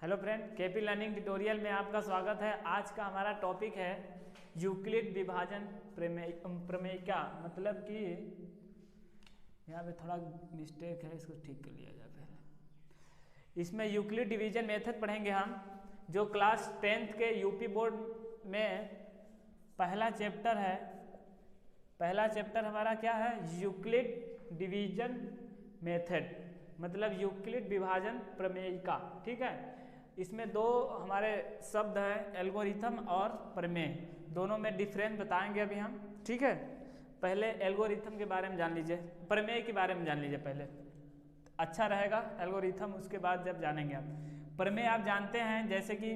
Hello friend, KP learning tutorial में आपका स्वागत है। आज का हमारा टॉपिक है यूक्लिड विभाजन प्रमेयिका। मतलब कि यहाँ पे थोड़ा मिस्टेक है, इसको ठीक कर लिया जाए पहले। इसमें यूक्लिड डिवीजन मेथड पढ़ेंगे हम, जो क्लास 10th के यूपी बोर्ड में पहला चैप्टर है। पहला चैप्टर हमारा क्या है? यूक्लिड डिवीजन मेथड, मतलब यूक्लिड विभाजन प्रमेयिका। ठीक है, इसमें दो हमारे शब्द हैं, एल्गोरिथम और प्रमेय। दोनों में डिफरेंस बताएंगे अभी हम। ठीक है, पहले एल्गोरिथम के बारे में जान लीजिए, प्रमेय के बारे में जान लीजिए पहले, अच्छा रहेगा। एल्गोरिथम उसके बाद जब जानेंगे आप। प्रमेय आप जानते हैं, जैसे कि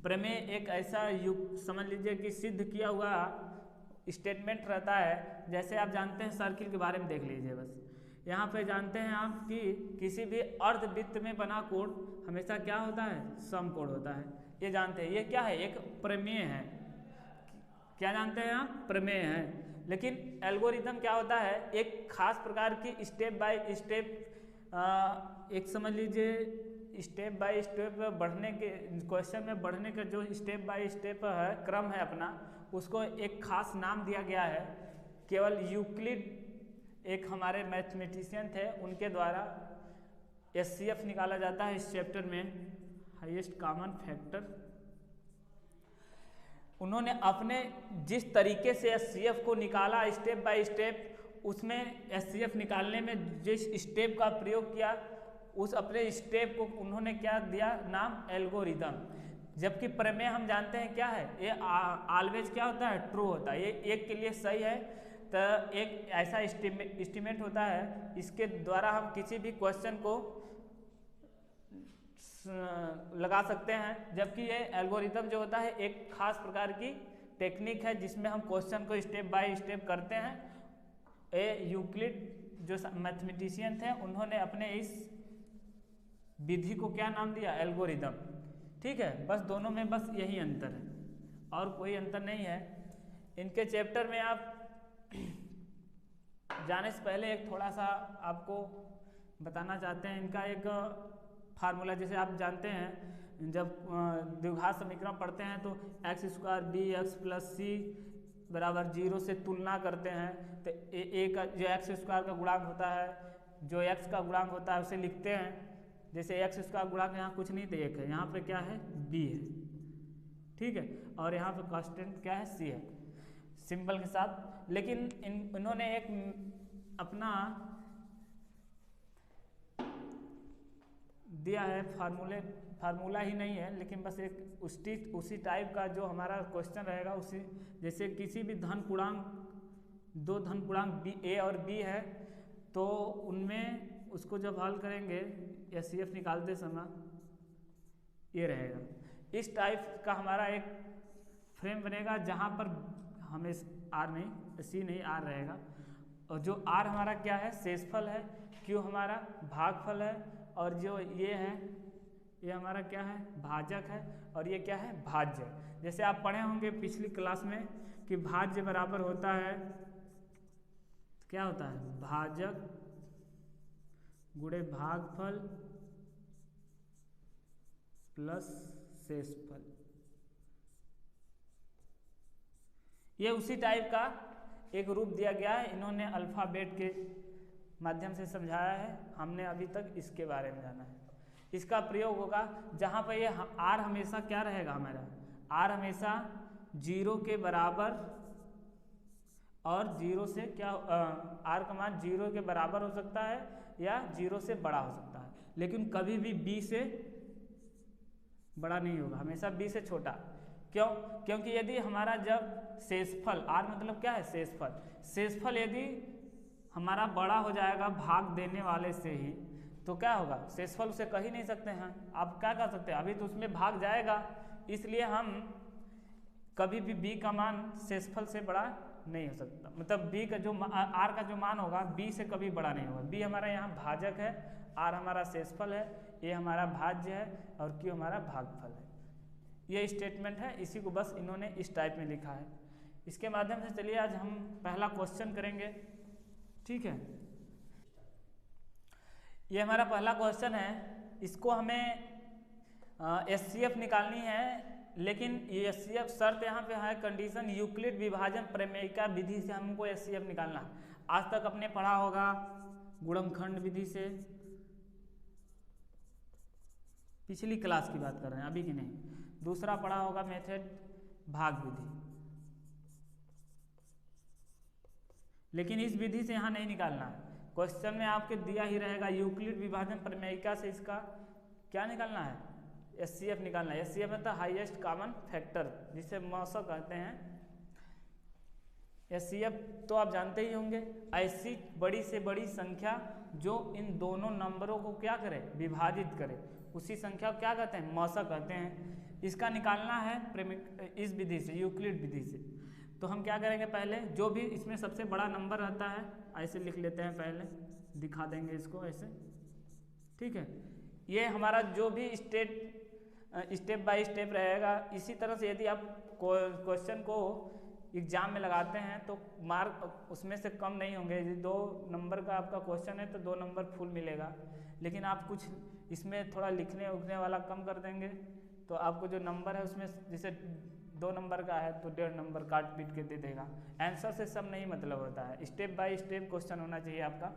प्रमेय एक ऐसा समझ लीजिए कि सिद्ध किया हुआ स्टेटमेंट रहता है। जैसे आप जानते हैं, सर्किल के बारे में देख लीजिए बस। यहाँ पे जानते हैं आप कि किसी भी अर्धवृत्त में बना कोण हमेशा क्या होता है? समकोण होता है। ये जानते हैं, ये क्या है? एक प्रमेय है। क्या जानते हैं आप? प्रमेय है। लेकिन एल्गोरिथम क्या होता है? एक खास प्रकार की स्टेप बाय स्टेप, एक समझ लीजिए स्टेप बाय स्टेप बढ़ने के, क्वेश्चन में बढ़ने का जो स्टेप बाय स्टेप है, क्रम है अपना, उसको एक खास नाम दिया गया है। केवल यूक्लिड एक हमारे मैथमेटिशियन थे, उनके द्वारा एचसीएफ निकाला जाता है इस चैप्टर में, हाईएस्ट कॉमन फैक्टर। उन्होंने अपने जिस तरीके से एचसीएफ को निकाला स्टेप बाय स्टेप, उसमें एचसीएफ निकालने में जिस स्टेप का प्रयोग किया, उस अपने स्टेप को उन्होंने क्या दिया नाम? एल्गोरिथम। जबकि प्रमेय हम जानते हैं क्या है? ये ऑलवेज क्या होता है? ट्रू होता है। ये एक के लिए सही है, तो एक ऐसा एस्टीमेट होता है, इसके द्वारा हम किसी भी क्वेश्चन को लगा सकते हैं। जबकि ये एल्गोरिथम जो होता है एक खास प्रकार की टेक्निक है, जिसमें हम क्वेश्चन को स्टेप बाय स्टेप करते हैं। ये यूक्लिड जो मैथमेटिशियन थे, उन्होंने अपने इस विधि को क्या नाम दिया? एल्गोरिथम। ठीक है, बस दोनों में बस यही अंतर है, और कोई अंतर नहीं है। इनके चैप्टर में आप जाने से पहले एक थोड़ा सा आपको बताना चाहते हैं। इनका एक फार्मूला, जैसे आप जानते हैं, जब द्विघात समीकरण पढ़ते हैं तो x square b x plus c बराबर 0 से तुलना करते हैं। तो ए का जो एक्स स्क्वायर का गुणांक होता है, जो एक्स का गुणांक होता है, उसे लिखते हैं। जैसे एक्स स्क्वायर गुणांक यहाँ कुछ नहीं, तो एक है, यहाँ पे क्या है? बी है। ठीक है, और यहाँ पे कांस्टेंट क्या है? सी है, सिंबल के साथ। लेकिन इन्होंने एक अपना दिया है फार्मूला ही नहीं है, लेकिन बस एक उसी टाइप का जो हमारा क्वेश्चन रहेगा, उसी जैसे किसी भी धन पूर्णांक, दो धन पूर्णांक बी ए और बी है, तो उनमें उसको जब हल करेंगे एचसीएफ निकालते समय, ये रहेगा। इस टाइप का हमारा एक फ्रेम बनेगा, जहाँ पर हमें आर नहीं, सी नहीं, आर रहेगा। और जो आर हमारा क्या है? शेषफल है। क्यू हमारा भागफल है। और जो ये है, ये हमारा क्या है? भाजक है। और ये क्या है? भाज्य। जैसे आप पढ़े होंगे पिछली क्लास में कि भाज्य बराबर होता है, क्या होता है? भाजक गुणे भागफल प्लस शेषफल। ये उसी टाइप का एक रूप दिया गया है। इन्होंने अल्फ़ाबेट के माध्यम से समझाया है, हमने अभी तक इसके बारे में जाना है। इसका प्रयोग होगा जहाँ पर ये आर हमेशा क्या रहेगा? हमारा आर हमेशा 0 के बराबर, और 0 से क्या, आर का मान 0 के बराबर हो सकता है या 0 से बड़ा हो सकता है, लेकिन कभी भी बी से बड़ा नहीं होगा, हमेशा बी से छोटा। क्यों? क्योंकि यदि हमारा जब शेषफल, आर मतलब क्या है? शेषफल। शेषफल यदि हमारा बड़ा हो जाएगा भाग देने वाले से ही, तो क्या होगा? शेषफल उसे कह ही नहीं सकते हैं। आप क्या कर सकते हैं? अभी तो उसमें भाग जाएगा, इसलिए हम कभी भी बी का मान शेषफल से बड़ा नहीं हो सकता। मतलब बी का जो आर का जो मान होगा, बी से कभी बड़ा नहीं होगा। बी हमारा यहाँ भाजक है, आर हमारा शेषफल है, ए हमारा भाज्य है, और क्यू हमारा भागफल है। ये स्टेटमेंट है, इसी को बस इन्होंने इस टाइप में लिखा है। इसके माध्यम से चलिए आज हम पहला क्वेश्चन करेंगे। ठीक है, ये हमारा पहला क्वेश्चन है इसको हमें HCF निकालनी है, लेकिन ये HCF शर्त यहाँ पे है, कंडीशन यूक्लिड विभाजन प्रमेयिका विधि से हमको HCF निकालना है। आज तक अपने पढ़ा होगा गुणनखंड विधि से, पिछली क्लास की बात कर रहे हैं, अभी की नहीं। दूसरा पढ़ा होगा मेथड भाग विधि, लेकिन इस विधि से यहाँ नहीं निकालना है। क्वेश्चन में आपके दिया ही रहेगा यूक्लिड विभाजन प्रमेयिका से इसका क्या निकालना है, HCF निकालना है। HCF मतलब हाईएस्ट कॉमन फैक्टर, जिसे मौसा कहते हैं। HCF तो आप जानते ही होंगे, ऐसी बड़ी से बड़ी संख्या जो इन दोनों नंबरों को क्या करे, विभाजित करे, उसी संख्या को क्या कहते हैं, मौसा कहते हैं। इसका निकालना है इस विधि से, यूक्लिड विधि से। तो हम क्या करेंगे, पहले जो भी इसमें सबसे बड़ा नंबर रहता है ऐसे लिख लेते हैं, पहले दिखा देंगे इसको ऐसे, ठीक है। ये हमारा जो भी स्टेप बाय स्टेप रहेगा। इसी तरह से यदि आप क्वेश्चन को एग्जाम में लगाते हैं तो मार्क उसमें से कम नहीं होंगे। यदि 2 नंबर का आपका क्वेश्चन है तो 2 नंबर फुल मिलेगा, लेकिन आप कुछ इसमें थोड़ा लिखने उखने वाला कम कर देंगे तो आपको जो नंबर है उसमें, जैसे 2 नंबर का है तो 1.5 नंबर काट पीट के दे देगा। आंसर से सब नहीं मतलब होता है, स्टेप बाय स्टेप क्वेश्चन होना चाहिए आपका।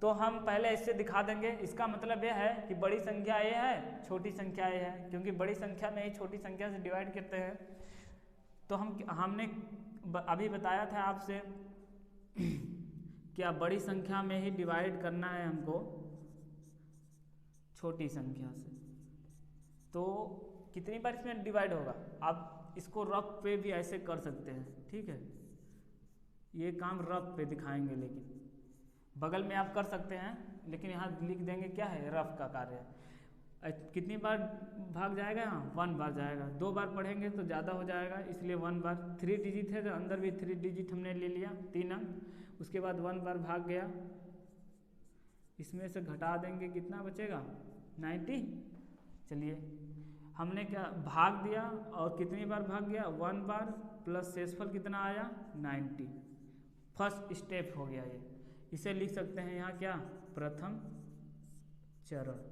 तो हम पहले इससे दिखा देंगे। इसका मतलब यह है कि बड़ी संख्या ये है, छोटी संख्या ये है, क्योंकि बड़ी संख्या में ही छोटी संख्या से डिवाइड करते हैं। तो हमने अभी बताया था आपसे क्या बड़ी संख्या में ही डिवाइड करना है हमको छोटी संख्या से। तो कितनी बार इसमें डिवाइड होगा, आप इसको रफ पे भी ऐसे कर सकते हैं, ठीक है। ये काम रफ पे दिखाएंगे, लेकिन बगल में आप कर सकते हैं, लेकिन यहाँ लिख देंगे क्या है, रफ का कार्य। कितनी बार भाग जाएगा, यहाँ 1 बार जाएगा। 2 बार पढ़ेंगे तो ज़्यादा हो जाएगा, इसलिए 1 बार। 3 डिजिट है तो अंदर भी 3 डिजिट हमने ले लिया, 3 अंक। उसके बाद 1 बार भाग गया, इसमें से घटा देंगे, कितना बचेगा, 90। चलिए हमने क्या भाग दिया और कितनी बार भाग गया, 1 बार, प्लस शेषफल कितना आया, 90। फर्स्ट स्टेप हो गया ये। इसे लिख सकते हैं यहाँ क्या, प्रथम चरण।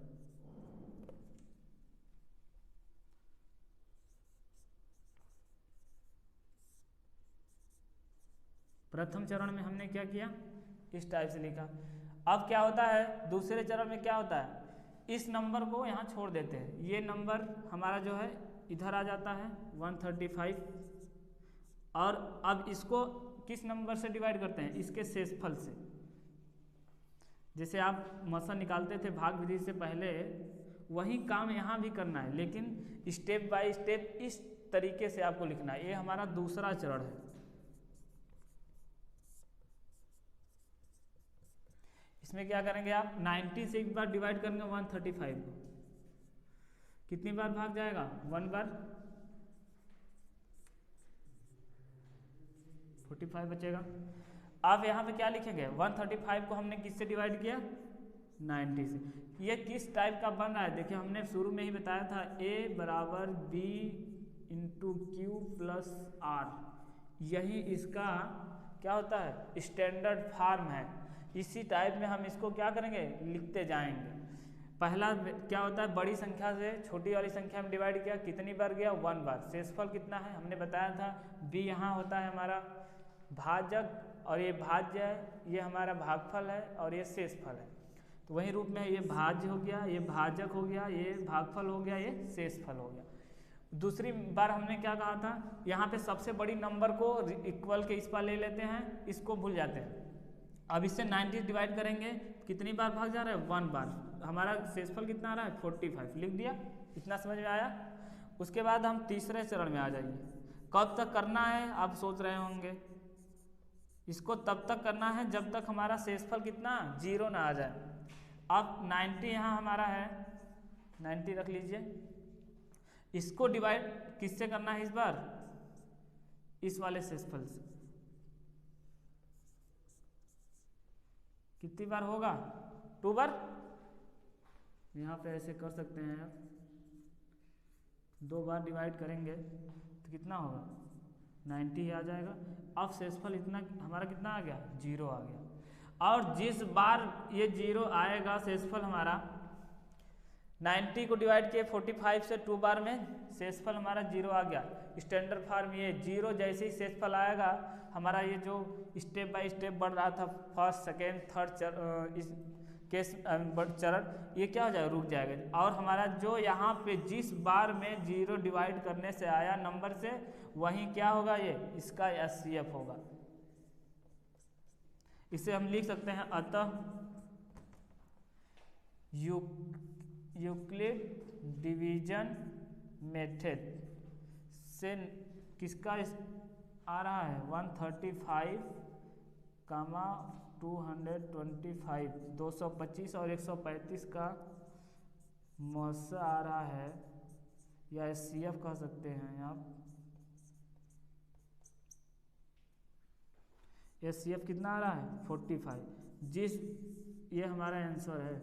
प्रथम चरण में हमने क्या किया, इस टाइप से लिखा। अब क्या होता है, दूसरे चरण में क्या होता है, इस नंबर को यहाँ छोड़ देते हैं। ये नंबर हमारा जो है इधर आ जाता है 135, और अब इसको किस नंबर से डिवाइड करते हैं, इसके शेषफल से। जैसे आप मसा निकालते थे भाग विधि से पहले, वही काम यहाँ भी करना है, लेकिन स्टेप बाय स्टेप इस तरीके से आपको लिखना है। ये हमारा दूसरा चरण है। इसमें क्या करेंगे आप, 90 से एक बार डिवाइड करेंगे 135 को, कितनी बार भाग जाएगा, 1 बार, 45 बचेगा। आप यहाँ पे क्या लिखेंगे, 135 को हमने किससे डिवाइड किया, 90 से। ये किस टाइप का बन रहा है, देखिए हमने शुरू में ही बताया था, A बराबर B into Q plus R, यही इसका क्या होता है, स्टैंडर्ड फॉर्म है। इसी टाइप में हम इसको क्या करेंगे, लिखते जाएंगे। पहला क्या होता है, बड़ी संख्या से छोटी वाली संख्या में डिवाइड किया, कितनी बार गया, 1 बार। शेषफल कितना है, हमने बताया था, B यहाँ होता है हमारा भाजक, और ये भाज्य है, ये हमारा भागफल है, और ये शेषफल है। तो वही रूप में ये भाज्य हो गया, ये भाजक हो गया, ये भागफल हो गया, ये शेषफल हो गया। दूसरी बार हमने क्या कहा था, यहाँ पे सबसे बड़ी नंबर को इक्वल के इस पर ले लेते हैं, इसको भूल जाते हैं। अब इससे 90 डिवाइड करेंगे, कितनी बार भाग जा रहा है, 1 बार। हमारा शेषफल कितना आ रहा है, 45, लिख दिया। इतना समझ में आया। उसके बाद हम तीसरे चरण में आ जाइए। कब तक करना है आप सोच रहे होंगे, इसको तब तक करना है जब तक हमारा शेषफल कितना, 0 ना आ जाए। अब 90 यहाँ हमारा है, 90 रख लीजिए। इसको डिवाइड किससे करना है इस बार, इस वाले शेषफल से। कितनी बार होगा, 2 बार। यहाँ पे ऐसे कर सकते हैं आप, 2 बार डिवाइड करेंगे तो कितना होगा, 90 ही आ जाएगा। अब शेषफल इतना हमारा कितना आ गया, 0 आ गया। और जिस बार ये 0 आएगा शेषफल हमारा, 90 को डिवाइड किए 45 से 2 बार में शेषफल हमारा 0 आ गया। स्टैंडर्ड फॉर्म ये 0 जैसे ही शेषफल आएगा हमारा ये जो स्टेप बाय स्टेप बढ़ रहा था फर्स्ट सेकेंड थर्ड इस केस चरण ये क्या हो जाएगा, रुक जाएगा। और हमारा जो यहाँ पे जिस बार में 0 डिवाइड करने से आया नंबर से वहीं क्या होगा, ये इसका HCF होगा। इसे हम लिख सकते हैं अतः यूक्लिड डिवीजन मेथड से किसका आ रहा है 135, 225 225 और 135 का मौसा आ रहा है, या HCF कह सकते हैं आप। HCF कितना आ रहा है 45। ये हमारा आंसर है।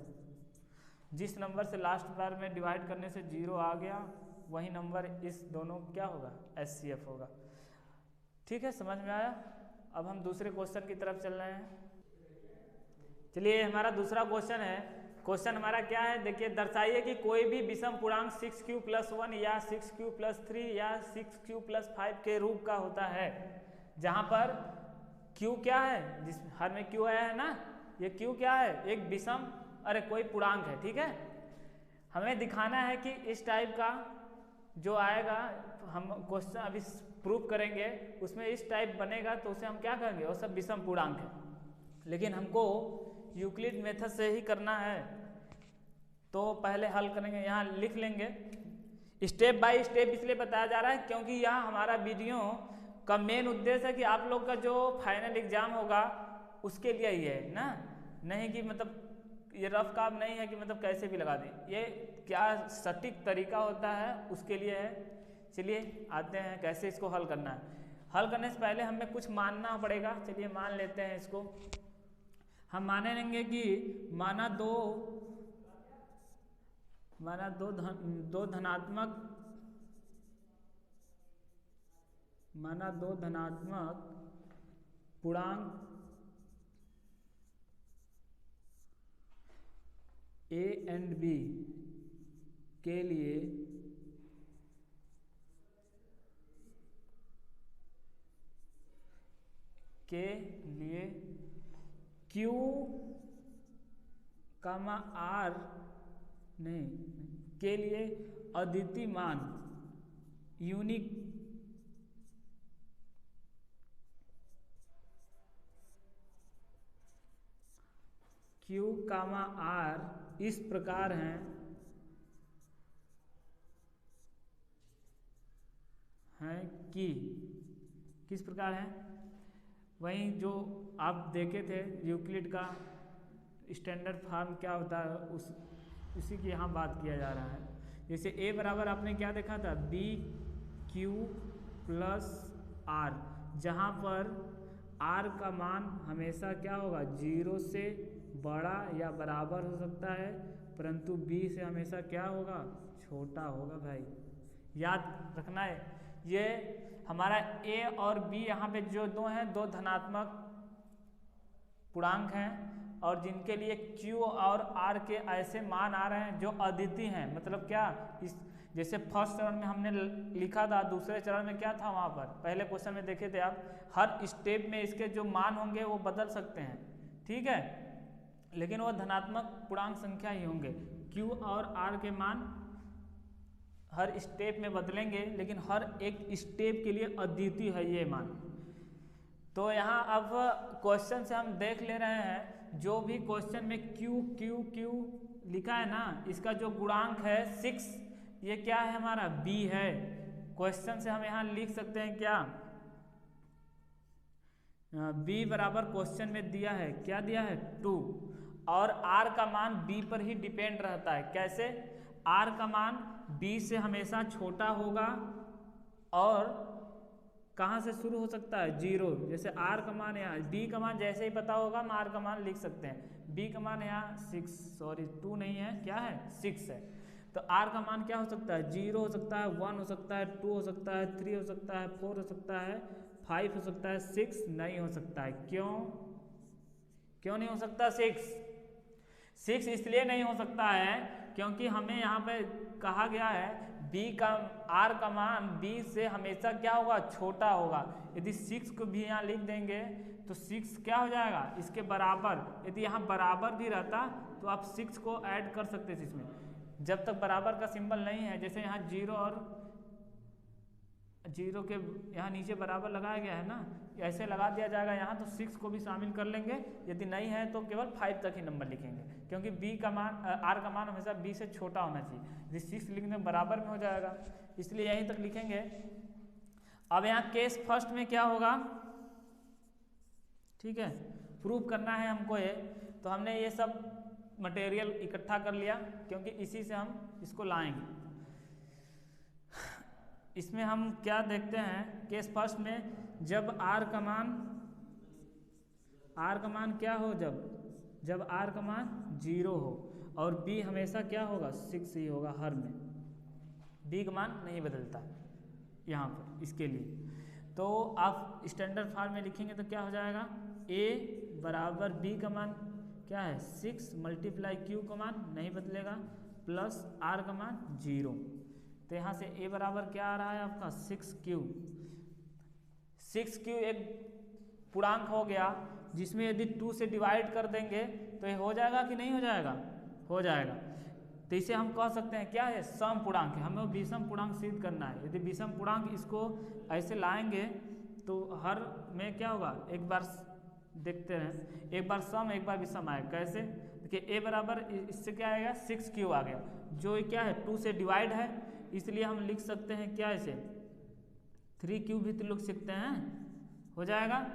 जिस नंबर से लास्ट बार में डिवाइड करने से 0 आ गया वही नंबर इस दोनों क्या होगा, HCF होगा। ठीक है, समझ में आया। अब हम दूसरे क्वेश्चन की तरफ चल रहे हैं। चलिए हमारा दूसरा क्वेश्चन है। क्वेश्चन हमारा क्या है, देखिए दर्शाइए कि कोई भी विषम पूर्णांक 6q+1 या 6q+3 या 6q+5 के रूप का होता है, जहां पर q क्या है, जिस हर में q आया है ना, ये q क्या है, एक विषम कोई पूर्णांक है। ठीक है, हमें दिखाना है कि इस टाइप का जो आएगा, हम क्वेश्चन अभी प्रूफ करेंगे, उसमें इस टाइप बनेगा तो उसे हम क्या कहेंगे, वो सब विषम पूर्णांक है। लेकिन हमको यूक्लिड मेथड से ही करना है, तो पहले हल करेंगे। यहाँ लिख लेंगे स्टेप बाय स्टेप, इसलिए बताया जा रहा है क्योंकि यह हमारा वीडियो का मेन उद्देश्य है कि आप लोग का जो फाइनल एग्जाम होगा उसके लिए ही है ना, नहीं कि मतलब ये रफ काम नहीं है कि मतलब कैसे भी लगा दें, ये क्या सटीक तरीका होता है उसके लिए है। चलिए आते हैं कैसे इसको हल करना है। हल करने से पहले हमें कुछ मानना पड़ेगा। चलिए मान लेते हैं इसको। हम माने लेंगे कि माना दो धनात्मक पूर्णांक A एंड B के लिए Q, R नहीं के लिए अद्वितीय मान यूनिक Q, R इस प्रकार हैं कि किस प्रकार है, वहीं जो आप देखे थे यूक्लिड का स्टैंडर्ड फॉर्म क्या होता है उसी की यहाँ बात किया जा रहा है। जैसे A बराबर आपने क्या देखा था, BQ+R, जहाँ पर R का मान हमेशा क्या होगा, 0 से बड़ा या बराबर हो सकता है, परंतु B से हमेशा क्या होगा, छोटा होगा। भाई याद रखना है, ये हमारा A और B यहाँ पे जो दो हैं, दो धनात्मक पूर्णांक हैं, और जिनके लिए Q और R के ऐसे मान आ रहे हैं जो अद्वितीय हैं। मतलब क्या, इस जैसे फर्स्ट चरण में हमने लिखा था, दूसरे चरण में क्या था, वहाँ पर पहले क्वेश्चन में देखे थे आप, हर स्टेप में इसके जो मान होंगे वो बदल सकते हैं। ठीक है, लेकिन वो धनात्मक पूर्णांक संख्या ही होंगे। Q और R के मान हर स्टेप में बदलेंगे, लेकिन हर एक स्टेप के लिए अद्वितीय है ये मान। तो यहाँ अब क्वेश्चन से हम देख ले रहे हैं, जो भी क्वेश्चन में Q Q Q लिखा है ना, इसका जो गुणांक है 6, ये क्या है, हमारा B है। क्वेश्चन से हम यहाँ लिख सकते हैं क्या, B बराबर क्वेश्चन में दिया है, क्या दिया है, 2, और R का मान B पर ही डिपेंड रहता है। कैसे, R का मान B से हमेशा छोटा होगा, और कहाँ से शुरू हो सकता है, 0। जैसे R का मान यहाँ, B का मान जैसे ही पता होगा हम R का मान लिख सकते हैं। B का मान यहाँ 2 नहीं है, क्या है, 6 है। तो R का मान क्या हो सकता है, 0 हो सकता है, 1 हो सकता है, 2 हो सकता है, 3 हो सकता है, 4 हो सकता है, 5 हो सकता है, 6 नहीं हो सकता है। क्यों नहीं हो सकता 6? 6 इसलिए नहीं हो सकता है क्योंकि हमें यहाँ पे कहा गया है b का r का मान b से हमेशा क्या होगा, छोटा होगा। यदि 6 को भी यहाँ लिख देंगे तो 6 क्या हो जाएगा, इसके बराबर। यदि यहाँ बराबर भी रहता तो आप 6 को ऐड कर सकते थे इसमें। जब तक बराबर का सिंबल नहीं है, जैसे यहाँ 0 और 0 के यहाँ नीचे बराबर लगाया गया है ना, ऐसे लगा दिया जाएगा यहाँ, तो 6 को भी शामिल कर लेंगे। यदि नहीं है तो केवल 5 तक ही नंबर लिखेंगे, क्योंकि b का मान r का मान हमेशा b से छोटा होना चाहिए। यदि 6 लिखने में बराबर में हो जाएगा, इसलिए यहीं तक लिखेंगे। अब यहाँ केस फर्स्ट में क्या होगा, ठीक है, प्रूव करना है हमको ये। तो हमने ये सब मटेरियल इकट्ठा कर लिया, क्योंकि इसी से हम इसको लाएंगे। इसमें हम क्या देखते हैं, केस फर्स्ट में जब r का मान क्या हो, जब r का मान 0 हो और b हमेशा क्या होगा, 6 ही होगा हर में, b का मान नहीं बदलता यहाँ पर इसके लिए। तो आप स्टैंडर्ड फॉर्म में लिखेंगे तो क्या हो जाएगा, a बराबर b का मान क्या है 6 मल्टीप्लाई q का मान नहीं बदलेगा प्लस r का मान 0। तो यहाँ से a बराबर क्या आ रहा है आपका 6q। 6q एक पूर्णांक हो गया जिसमें यदि 2 से डिवाइड कर देंगे तो ये हो जाएगा कि नहीं हो जाएगा, हो जाएगा। तो इसे हम कह सकते हैं क्या है, सम पूर्णांक है। हमें विषम पूर्णांक सिद्ध करना है। यदि विषम पूर्णांक इसको ऐसे लाएंगे तो हर में क्या होगा, एक बार देखते हैं, एक बार सम एक बार विषम आएगा। कैसे, देखिए a बराबर इससे क्या आएगा 6q आ गया, जो क्या है 2 से डिवाइड है, इसलिए हम लिख सकते हैं क्या, इसे 3q भी तो लिख सकते हैं, हो जाएगा।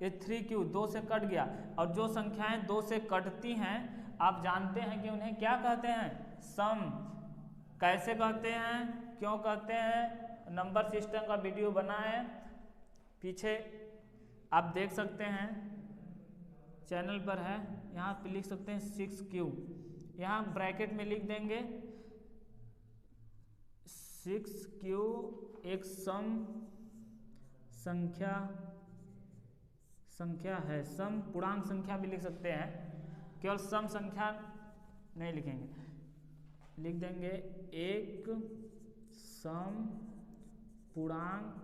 ये 3q 2 से कट गया, और जो संख्याएं 2 से कटती हैं आप जानते हैं कि उन्हें क्या कहते हैं, सम। कैसे कहते हैं, क्यों कहते हैं, नंबर सिस्टम का वीडियो बना है पीछे, आप देख सकते हैं, चैनल पर है, यहाँ पे लिख सकते हैं 6q, यहाँ ब्रैकेट में लिख देंगे 6q एक सम संख्या है, सम पूर्णांक संख्या भी लिख सकते हैं, केवल सम संख्या नहीं लिखेंगे, लिख देंगे एक सम पूर्णांक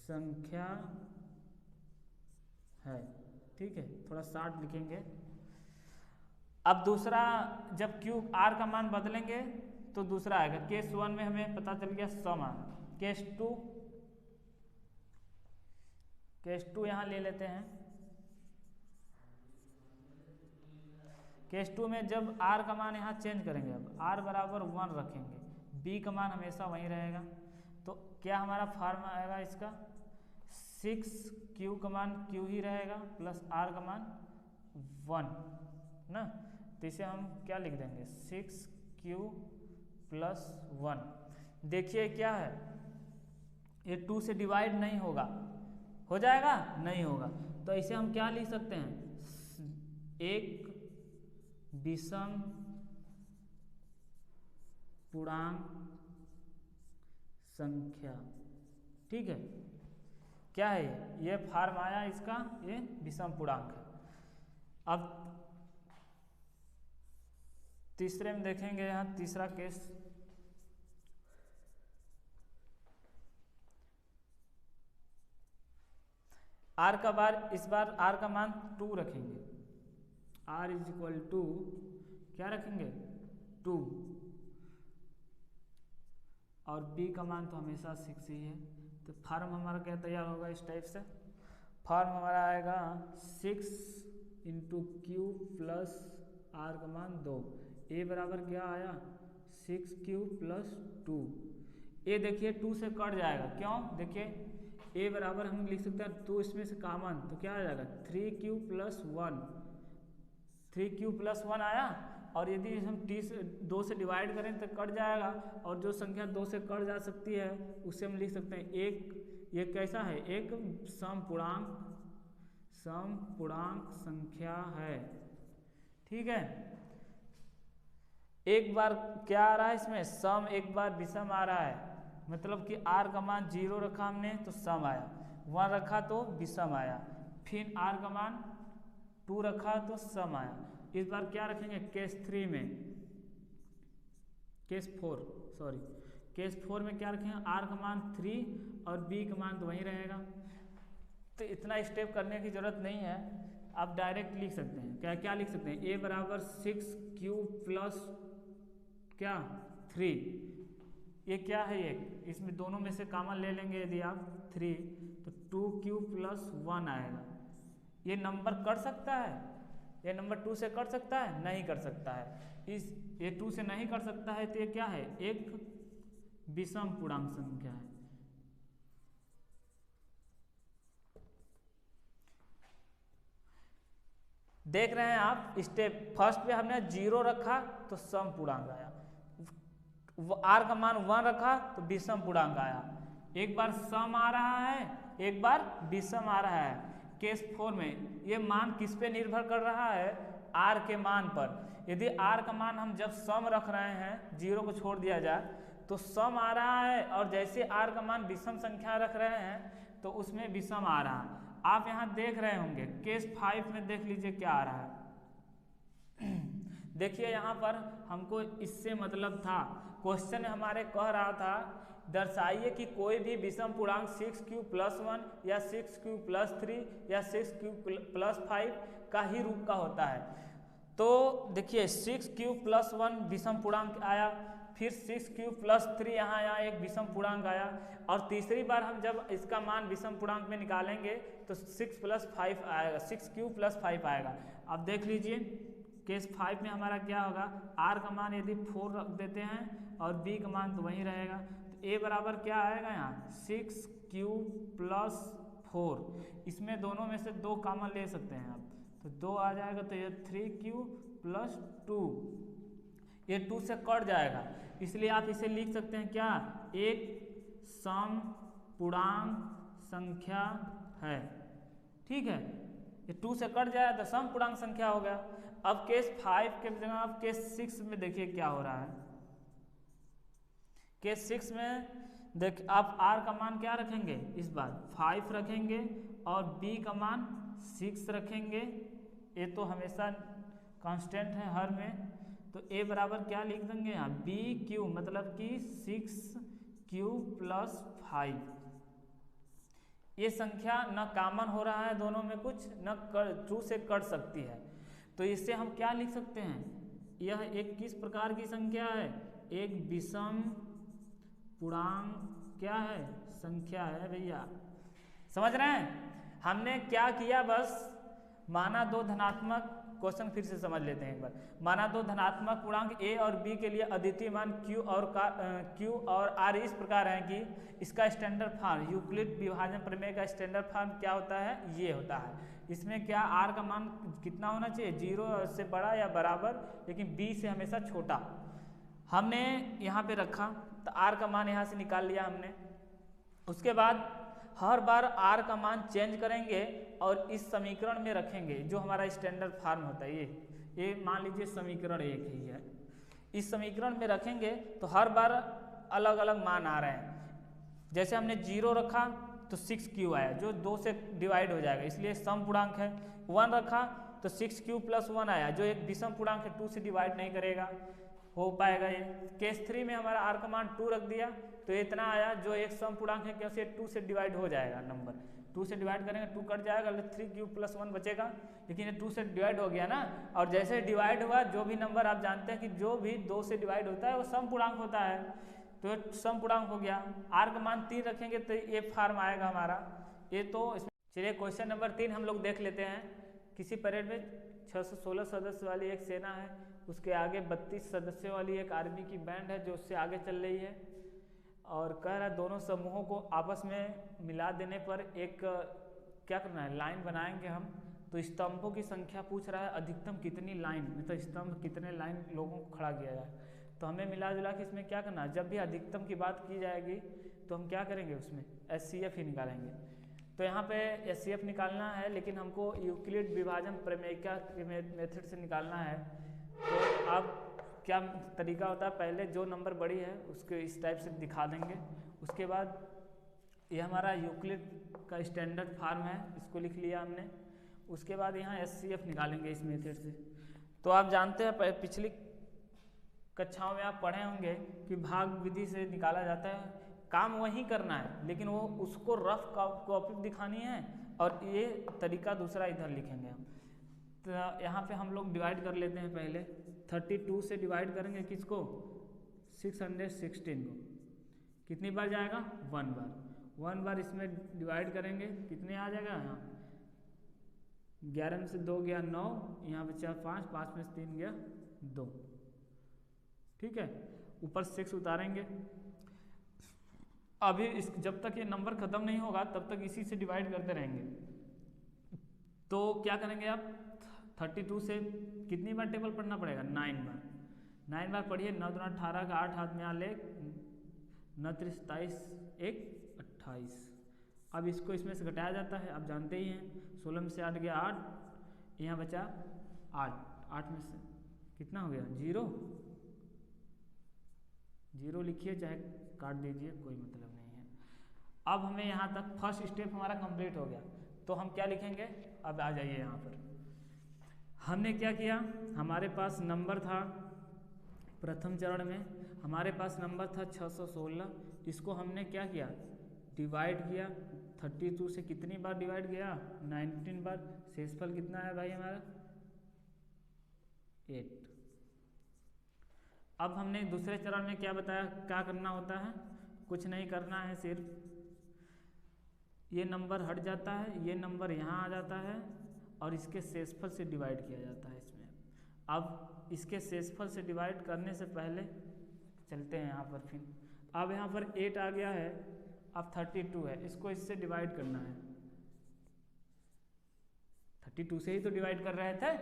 संख्या है, ठीक है, थोड़ा शार्ट लिखेंगे। अब दूसरा, जब q r का मान बदलेंगे तो दूसरा आएगा। केस 1 में हमें पता चल गया सम आना। केस 2 यहाँ ले लेते हैं। केस 2 में जब r का मान यहाँ चेंज करेंगे, अब r बराबर 1 रखेंगे, b का मान हमेशा वहीं रहेगा, तो क्या हमारा फार्मूला आएगा इसका, 6q का मान q ही रहेगा प्लस r का मान 1 ना। तो इसे हम क्या लिख देंगे 6q प्लस 1। देखिए क्या है, ये 2 से डिवाइड नहीं होगा, हो जाएगा, नहीं होगा, तो इसे हम क्या लिख सकते हैं, एक विषम पूर्णांक संख्या, ठीक है। क्या है ये फार्म आया इसका, ये विषम पूर्णांक है। अब तीसरे में देखेंगे, यहाँ तीसरा केस, r का बार, इस बार r का मान 2 रखेंगे, r इज इक्वल टू क्या रखेंगे 2, और b का मान तो हमेशा 6 ही है। तो फॉर्म हमारा क्या तैयार होगा, इस टाइप से फॉर्म हमारा आएगा 6 इंटू क्यू प्लस r का मान 2, a बराबर क्या आया 6q प्लस 2। a देखिए 2 से कट जाएगा, क्यों, देखिए a बराबर हम लिख सकते हैं 2 इसमें से कॉमन, तो क्या आ जाएगा 3q प्लस 1, 3q प्लस 1 आया। और यदि हम 2 से डिवाइड करें तो कट जाएगा, और जो संख्या 2 से कट जा सकती है उससे हम लिख सकते हैं एक, ये कैसा है, एक सम पूर्णांक संख्या है, ठीक है। एक बार क्या आ रहा है इसमें सम, एक बार विषम आ रहा है, मतलब कि r का मान 0 रखा हमने तो सम आया, 1 रखा तो विषम आया, फिर r का मान 2 रखा तो सम आया। इस बार क्या रखेंगे केस 3 में, केस 4 में क्या रखेंगे, r का मान 3 और b का मान तो वही रहेगा। तो इतना स्टेप करने की जरूरत नहीं है, आप डायरेक्ट लिख सकते हैं। क्या क्या लिख सकते हैं, a बराबर 6q प्लस क्या 3, ये क्या है, ये इसमें दोनों में से कॉमन ले लेंगे यदि आप 3 तो 2q प्लस 1 आएगा। ये नंबर कर सकता है, ये नंबर 2 से कर सकता है, नहीं कर सकता है। ये 2 से नहीं कर सकता है तो ये क्या है, एक विषम पूर्णांक संख्या है। देख रहे हैं आप, स्टेप फर्स्ट पे हमने 0 रखा तो सम पूर्णांक आया, r का मान 1 रखा तो विषम पूर्णांक आया। एक बार सम आ रहा है, एक बार विषम आ रहा है। केस 4 में ये मान किस पे निर्भर कर रहा है, r के मान पर। यदि r का मान हम जब सम रख रहे हैं, 0 को छोड़ दिया जाए तो सम आ रहा है, और जैसे r का मान विषम संख्या रख रहे हैं तो उसमें विषम आ रहा है। आप यहाँ देख रहे होंगे केस 5 में देख लीजिए क्या आ रहा है। देखिए यहाँ पर हमको इससे मतलब था, क्वेश्चन हमारे कह रहा था दर्शाइए कि कोई भी विषम पूर्णांक 6q प्लस 1 या 6q प्लस 3 या 6q प्लस 5 का ही रूप का होता है। तो देखिए 6q प्लस 1 विषम पूर्णांक आया, फिर 6q प्लस 3 यहाँ आया, एक विषम पूर्णांक आया, और तीसरी बार हम जब इसका मान विषम पूर्णांक में निकालेंगे तो 6 प्लस 5 आएगा, 6q प्लस 5 आएगा। अब देख लीजिए केस 5 में हमारा क्या होगा, r का मान यदि 4 रख देते हैं और b का मान तो वही रहेगा, तो a बराबर क्या आएगा यहाँ 6q प्लस 4, इसमें दोनों में से 2 कॉमन ले सकते हैं आप, तो 2 आ जाएगा, तो ये 3q प्लस 2, ये 2 से कट जाएगा, इसलिए आप इसे लिख सकते हैं क्या, एक सम पूर्णांक संख्या है। ठीक है, ये 2 से कट जाए तो सम पूर्णांक संख्या हो गया। अब केस 5 के जगह आप केस 6 में देखिए क्या हो रहा है। केस 6 में देख आप r का मान क्या रखेंगे, इस बार 5 रखेंगे और b का मान 6 रखेंगे, ये तो हमेशा कांस्टेंट है हर में, तो a बराबर क्या लिख देंगे यहाँ bq, मतलब कि 6q प्लस 5। ये संख्या न कॉमन हो रहा है दोनों में कुछ, न 2 से कट सकती है, तो इससे हम क्या लिख सकते हैं, यह एक किस प्रकार की संख्या है, एक विषम पूर्णांक क्या है, संख्या है भैया। समझ रहे हैं, हमने क्या किया, बस माना 2 धनात्मक, क्वेश्चन फिर से समझ लेते हैं एक बार। माना 2 धनात्मक पूर्णांक a और b के लिए अद्वितीय मान q और r इस प्रकार है कि इसका स्टैंडर्ड फॉर्म, यूक्लिड विभाजन प्रमेय का स्टैंडर्ड फॉर्म क्या होता है, ये होता है। इसमें क्या r का मान कितना होना चाहिए, 0 से बड़ा या बराबर, लेकिन b से हमेशा छोटा। हमने यहाँ पे रखा तो r का मान यहाँ से निकाल लिया हमने। उसके बाद हर बार r का मान चेंज करेंगे और इस समीकरण में रखेंगे, जो हमारा स्टैंडर्ड फॉर्म होता है, ये मान लीजिए समीकरण 1 ही है, इस समीकरण में रखेंगे तो हर बार अलग अलग मान आ रहे हैं। जैसे हमने 0 रखा तो 6q आया, जो 2 से डिवाइड हो जाएगा, इसलिए सम पूर्णांक है। 1 रखा तो 6q प्लस 1 आया, जो एक विषम पूर्णांक है, 2 से डिवाइड नहीं करेगा, हो पाएगा ये। केस 3 में हमारा r का मान 2 रख दिया तो इतना आया, जो एक सम पूर्णांक है, कैसे 2 से डिवाइड हो जाएगा, नंबर 2 से डिवाइड करेंगे 2 कट जाएगा, 3q प्लस 1 बचेगा, लेकिन ये 2 से डिवाइड हो गया ना। और जैसे डिवाइड हुआ, जो भी नंबर आप जानते हैं कि जो भी 2 से डिवाइड होता है वो सम पूर्णांक होता है, तो सम पूर्णांक हो गया। r का मान 3 रखेंगे तो ये फॉर्म आएगा हमारा, ये तो इसमें। चलिए क्वेश्चन नंबर 3 हम लोग देख लेते हैं। किसी परेड में 616 सदस्य वाली एक सेना है, उसके आगे 32 सदस्यों वाली एक आर्मी की बैंड है जो उससे आगे चल रही है, और कह रहा है दोनों समूहों को आपस में मिला देने पर एक क्या करना है, लाइन बनाएंगे हम। तो स्तंभों की संख्या पूछ रहा है, अधिकतम कितनी लाइन, मतलब स्तंभ कितने लाइन लोगों को खड़ा किया जाए। तो हमें मिला जुला के इसमें क्या करना है, जब भी अधिकतम की बात की जाएगी तो हम क्या करेंगे, उसमें HCF ही निकालेंगे। तो यहाँ पे HCF निकालना है, लेकिन हमको यूक्लिड विभाजन प्रमेय के मेथड से निकालना है। तो अब क्या तरीका होता है, पहले जो नंबर बड़ी है उसको इस टाइप से दिखा देंगे, उसके बाद ये हमारा यूक्लिड का स्टैंडर्ड फॉर्म है, इसको लिख लिया हमने। उसके बाद यहाँ HCF निकालेंगे इस मेथड से। तो आप जानते हैं पिछली कक्षाओं में आप पढ़े होंगे कि भाग विधि से निकाला जाता है, काम वही करना है लेकिन वो उसको रफ कॉपी दिखानी है और ये तरीका दूसरा इधर लिखेंगे हम। तो यहाँ पे हम लोग डिवाइड कर लेते हैं, पहले 32 से डिवाइड करेंगे किसको, 616 को, कितनी बार जाएगा, 1 बार, 1 बार इसमें डिवाइड करेंगे, कितने आ जाएगा यहाँ, 11 में से 2 गया 9, यहाँ बचा 5, 5 में से 3 गया 2, ठीक है, ऊपर 6 उतारेंगे। अभी इस जब तक ये नंबर खत्म नहीं होगा तब तक इसी से डिवाइड करते रहेंगे। तो क्या करेंगे आप, 32 से कितनी बार टेबल पढ़ना पड़ेगा, 9 बार, 9 बार पढ़िए, 9 दूना 18 का 8 हाथ में आ ले, 9 3 27 1 28। अब इसको इसमें से घटाया जाता है, आप जानते ही हैं, 16 में से 8 गया 8, यहाँ बचा 8, 8 में से कितना हो गया 0, 0 लिखिए चाहे काट दीजिए, कोई मतलब नहीं है। अब हमें यहाँ तक फर्स्ट स्टेप हमारा कंप्लीट हो गया, तो हम क्या लिखेंगे, अब आ जाइए यहाँ पर। हमने क्या किया, हमारे पास नंबर था प्रथम चरण में, हमारे पास नंबर था 616, इसको हमने क्या किया, डिवाइड किया, 32 से कितनी बार डिवाइड किया, 19 बार, शेषफल कितना है भाई हमारा 8। अब हमने दूसरे चरण में क्या बताया, क्या करना होता है, कुछ नहीं करना है, सिर्फ ये नंबर हट जाता है, ये नंबर यहाँ आ जाता है और इसके शेषफल से डिवाइड किया जाता है इसमें। अब इसके शेषफल से डिवाइड करने से पहले चलते हैं यहाँ पर, फिर अब यहाँ पर 8 आ गया है, अब 32 है, इसको इससे डिवाइड करना है, 32 से ही तो डिवाइड कर रहे थे,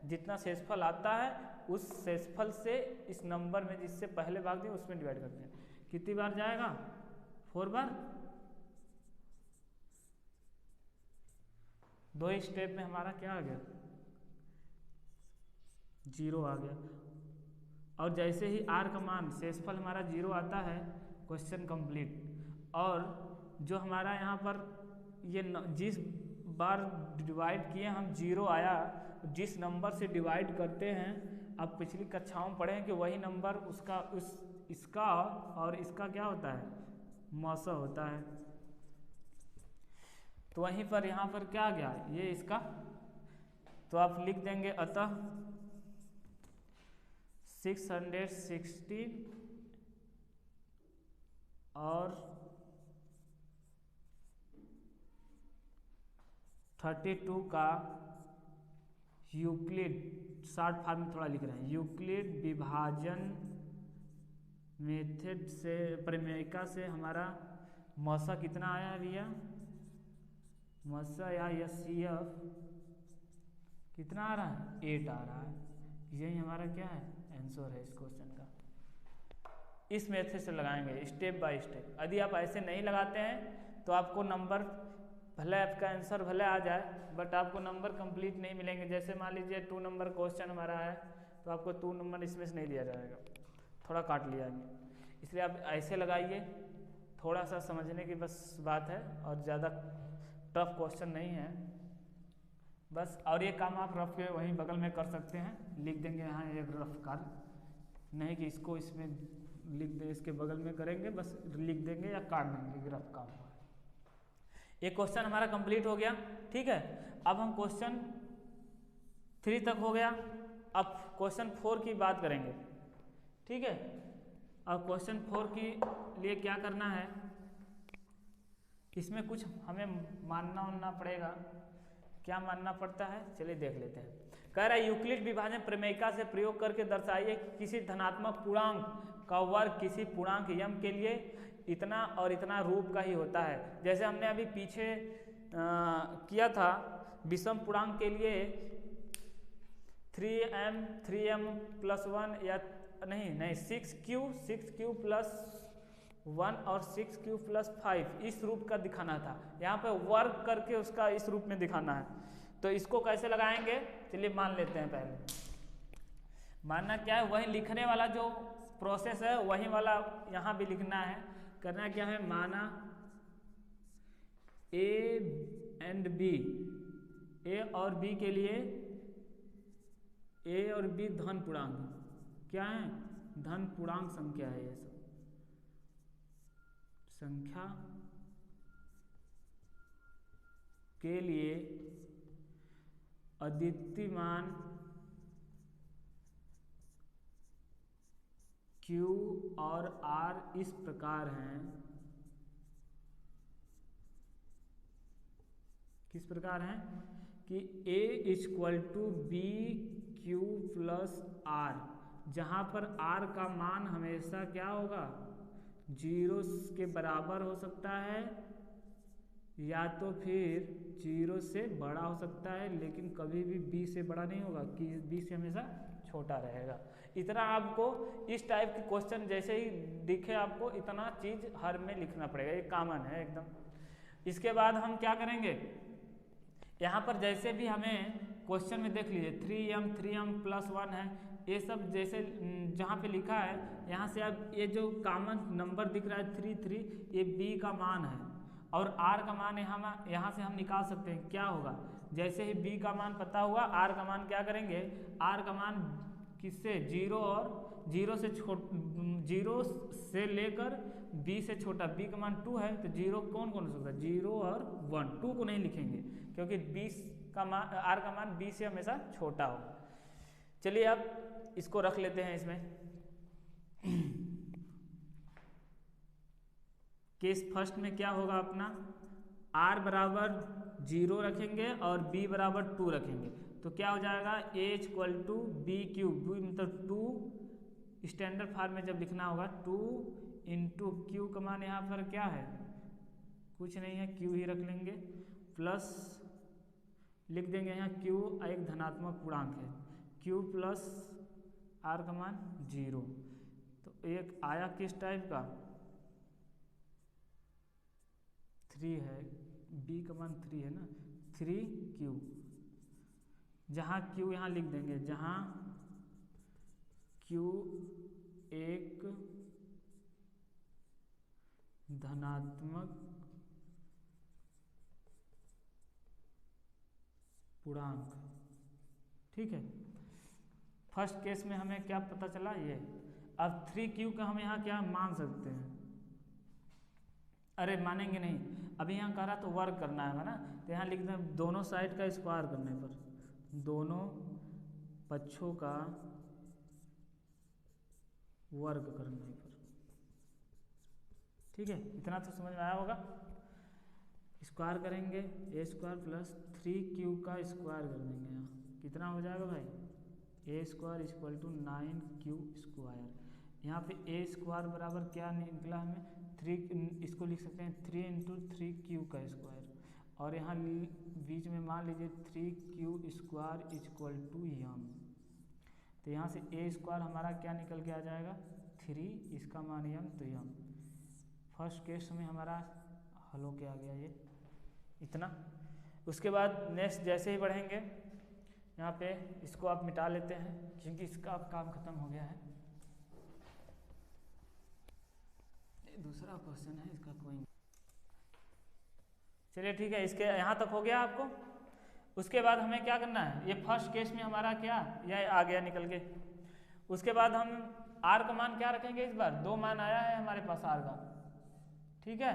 जितना शेषफल आता है उस शेषफल से इस नंबर में जिससे पहले भाग दिए उसमें डिवाइड करते हैं, कितनी बार जाएगा, 4 बार, 2 स्टेप में हमारा क्या आ गया, 0 आ गया। और जैसे ही r का मान शेषफल हमारा 0 आता है, क्वेश्चन कंप्लीट। और जो हमारा यहाँ पर ये जिस बार डिवाइड किए हम 0 आया, जिस नंबर से डिवाइड करते हैं, अब पिछली कक्षाओं में पढ़े हैं कि वही नंबर उसका इसका और इसका क्या होता है, मौसा होता है। तो वहीं पर यहाँ पर क्या आ गया, ये इसका, तो आप लिख देंगे अतः 616 और 32 का यूक्लिड, शॉर्ट फॉर्म में थोड़ा लिख रहे हैं, यूक्लिड विभाजन मेथड से, प्रमेयिका से हमारा मौसा कितना आया भैया, मौसा या एचसीएफ कितना आ रहा है, 8 आ रहा है। यही हमारा क्या है, आंसर है इस क्वेश्चन का। इस मेथड से लगाएंगे स्टेप बाय स्टेप। यदि आप ऐसे नहीं लगाते हैं तो आपको नंबर, भले आपका आंसर भले आ जाए बट आपको नंबर कंप्लीट नहीं मिलेंगे। जैसे मान लीजिए 2 नंबर क्वेश्चन हमारा है तो आपको 2 नंबर इसमें से नहीं दिया जाएगा, थोड़ा काट लिया जाएंगे। इसलिए आप ऐसे लगाइए, थोड़ा सा समझने की बस बात है और ज़्यादा टफ क्वेश्चन नहीं है बस। और ये काम आप रफ के वहीं बगल में कर सकते हैं, लिख देंगे यहाँ एक रफ कार्य, नहीं कि इसको इसमें लिख दे, इसके बगल में करेंगे, बस लिख देंगे या काट देंगे, रफ काम। एक क्वेश्चन हमारा कंप्लीट हो गया, ठीक है। अब हम क्वेश्चन 3 तक हो गया, अब क्वेश्चन 4 की बात करेंगे, ठीक है। अब क्वेश्चन 4 के लिए क्या करना है, इसमें कुछ हमें मानना पड़ेगा। क्या मानना पड़ता है, चलिए देख लेते हैं। कह रहा है यूक्लिड विभाजन प्रमेयिका से प्रयोग करके दर्शाइए कि किसी धनात्मक पूर्णांक का वर्ग किसी पूर्णांक यम के लिए इतना और इतना रूप का ही होता है। जैसे हमने अभी पीछे किया था विषम पूर्णांक के लिए 3m प्लस 1 या नहीं 6q प्लस 1 और 6q प्लस 5 इस रूप का दिखाना था। यहाँ पे वर्ग करके उसका इस रूप में दिखाना है। तो इसको कैसे लगाएंगे, चलिए मान लेते हैं। पहले मानना क्या है, वही लिखने वाला जो प्रोसेस है वही वाला यहाँ भी लिखना है। करना क्या है, माना ए एंड बी, ए और बी के लिए ए और बी धन पूर्णांक क्या है, धन पूर्णांक संख्या है, ये सब संख्या के लिए अद्वितीय मान Q और R इस प्रकार हैं, किस प्रकार हैं कि A equal to b q plus r, जहाँ पर R का मान हमेशा क्या होगा, 0 के बराबर हो सकता है या तो फिर 0 से बड़ा हो सकता है, लेकिन कभी भी B से बड़ा नहीं होगा, कि B से हमेशा छोटा रहेगा। इतना आपको इस टाइप के क्वेश्चन जैसे ही दिखे आपको इतना चीज हर में लिखना पड़ेगा, ये कॉमन है एकदम। इसके बाद हम क्या करेंगे, यहाँ पर जैसे भी हमें क्वेश्चन में देख लीजिए 3m प्लस 1 है, ये सब जैसे जहाँ पे लिखा है यहाँ से अब ये जो कॉमन नंबर दिख रहा है 3 ये b का मान है और r का मान यहाँ से हम निकाल सकते हैं, क्या होगा, जैसे ही b का मान पता हुआ r का मान क्या करेंगे, r का मान किससे 0 और 0 से लेकर b से छोटा, b का मान 2 है तो 0 कौन कौन हो सकता है, 0 और 1, 2 को नहीं लिखेंगे क्योंकि 20 का मान r का मान b से हमेशा छोटा होगा। चलिए अब इसको रख लेते हैं इसमें। केस फर्स्ट में क्या होगा अपना, r बराबर 0 रखेंगे और b बराबर 2 रखेंगे तो क्या हो जाएगा, a equal to b q, मतलब 2 स्टैंडर्ड फॉर्म में जब लिखना होगा 2 इंटू क्यू का मान यहाँ पर क्या है, कुछ नहीं है, q ही रख लेंगे, प्लस लिख देंगे यहाँ q एक धनात्मक पूर्णांक है, q प्लस r का मान 0, तो एक आया किस टाइप का 3 है, b का मान 3 है ना, 3q, जहाँ q यहाँ लिख देंगे, जहाँ q एक धनात्मक पूर्णांक, ठीक है। फर्स्ट केस में हमें क्या पता चला ये, अब 3q का हम यहाँ क्या मान सकते हैं, अरे मानेंगे नहीं, अभी यहाँ कह रहा तो वर्ग करना है ना, तो यहाँ लिख दें दोनों साइड का स्क्वायर करने पर, दोनों पक्षों का वर्ग करने पर, ठीक है, इतना तो समझ में आया होगा। स्क्वायर करेंगे ए स्क्वायर प्लस 3q का स्क्वायर कर देंगे, यहाँ कितना हो जाएगा भाई, a square equal to 9q square, यहाँ पे ए स्क्वायर बराबर क्या निकला हमें 3, इसको लिख सकते हैं 3 इंटू 3q का स्क्वायर, और यहाँ बीच में मान लीजिए 3q स्क्वायर इक्वल टू यम, तो यहाँ से ए स्क्वायर हमारा क्या निकल के आ जाएगा 3, इसका मान यम तो यम। फर्स्ट केस में हमारा हल हो के आ गया ये इतना। उसके बाद नेक्स्ट जैसे ही बढ़ेंगे यहाँ पे इसको आप मिटा लेते हैं क्योंकि इसका अब काम खत्म हो गया है। दूसरा क्वेश्चन है इसका कोई, चलिए ठीक है, इसके यहाँ तक हो गया आपको। उसके बाद हमें क्या करना है, ये फर्स्ट केस में हमारा क्या यह आ गया निकल के। उसके बाद हम r का मान क्या रखेंगे, इस बार 2 मान आया है हमारे पास r का, ठीक है,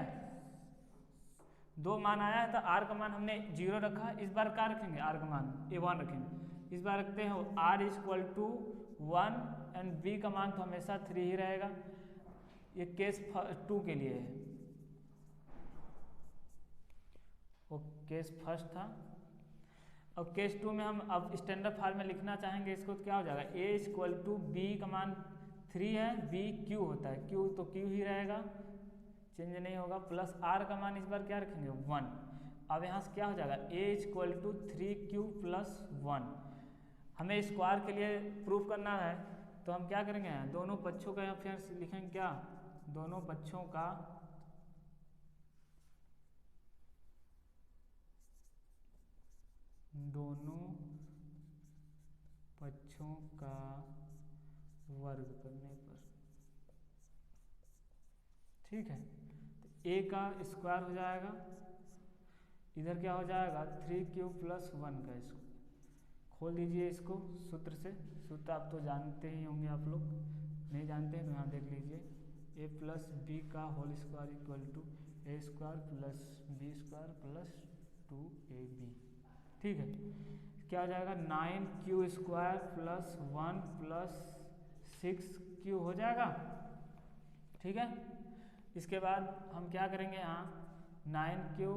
2 मान आया है तो r का मान हमने 0 रखा, इस बार क्या रखेंगे r का मान 1 रखेंगे, इस बार रखते हैं r equal to 1 and b का मान तो हमेशा 3 ही रहेगा। ये केस 2 के लिए है, वो केस फर्स्ट था। अब केस 2 में हम अब स्टैंडर्ड फॉर्म में लिखना चाहेंगे इसको, तो क्या हो जाएगा a इक्वल टू b का मान 3 है, b q होता है, q तो q ही रहेगा, चेंज नहीं होगा, प्लस r का मान इस बार क्या रखेंगे 1। अब यहाँ से क्या हो जाएगा a equal to 3q plus 1। हमें स्क्वायर के लिए प्रूफ करना है तो हम क्या करेंगे, दोनों पक्षों का फिर लिखेंगे क्या, दोनों पक्षों का वर्ग करने पर, ठीक है, तो a का स्क्वायर हो जाएगा, इधर क्या हो जाएगा 3q प्लस 1 का स्क्वायर, खोल दीजिए इसको सूत्र से। सूत्र आप तो जानते ही होंगे, आप लोग नहीं जानते हैं तो यहाँ देख लीजिए, a प्लस बी का whole square equal to a square plus b square plus 2ab। ठीक है, क्या हो जाएगा 9q square plus 1 plus 6q हो जाएगा। ठीक है, इसके बाद हम क्या करेंगे, यहाँ 9q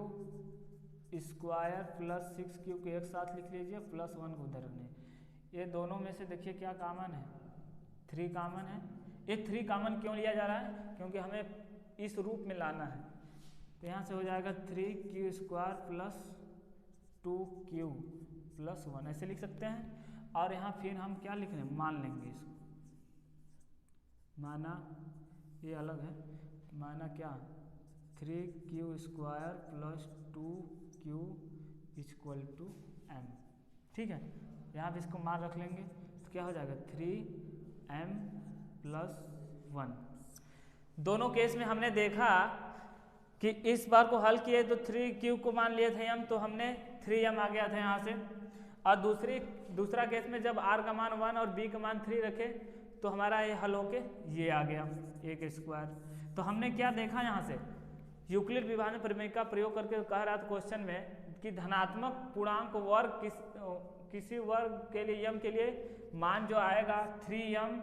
स्क्वायर प्लस 6q को एक साथ लिख लीजिए, प्लस 1 को उधर रखने। ये दोनों में से देखिए क्या कॉमन है, 3 कॉमन है। ये 3 कॉमन क्यों लिया जा रहा है, क्योंकि हमें इस रूप में लाना है। तो यहाँ से हो जाएगा 3q square plus 2q plus 1, ऐसे लिख सकते हैं। और यहाँ फिर हम क्या लिख रहे हैं, मान लेंगे इसको, माना ये अलग है, माना क्या 3q square plus 2q equal to m। ठीक है, यहाँ पे इसको मान रख लेंगे तो क्या हो जाएगा 3m प्लस 1। दोनों केस में हमने देखा कि इस बार को हल किए तो 3q को मान लिए थे हम, तो हमने 3m आ गया था यहाँ से। और दूसरा केस में जब r का मान 1 और b का मान 3 रखे तो हमारा ये हल होके ये आ गया एक स्क्वायर। तो हमने क्या देखा यहाँ से, यूक्लिड विभाजन प्रमेय का प्रयोग करके कह रहा था क्वेश्चन में कि धनात्मक पूर्णांक वर्ग किसी वर्ग के लिए m के लिए मान जो आएगा 3m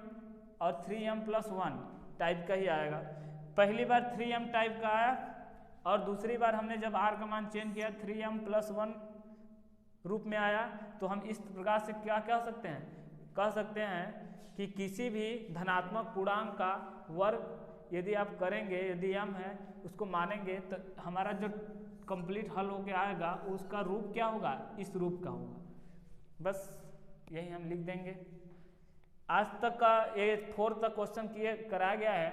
और 3m प्लस 1 टाइप का ही आएगा। पहली बार 3m टाइप का आया और दूसरी बार हमने जब r का मान चेंज किया 3m प्लस 1 रूप में आया। तो हम इस प्रकार से क्या कह सकते हैं कि किसी भी धनात्मक पूर्णांक का वर्ग यदि आप करेंगे, यदि m है उसको मानेंगे तो हमारा जो कंप्लीट हल होके आएगा उसका रूप क्या होगा, इस रूप का होगा। बस यही हम लिख देंगे। आज तक का ये 4 तक क्वेश्चन कराया गया है।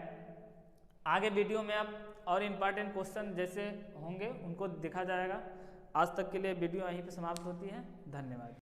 आगे वीडियो में आप और इम्पॉर्टेंट क्वेश्चन जैसे होंगे उनको देखा जाएगा। आज तक के लिए वीडियो यहीं पे समाप्त होती है। धन्यवाद।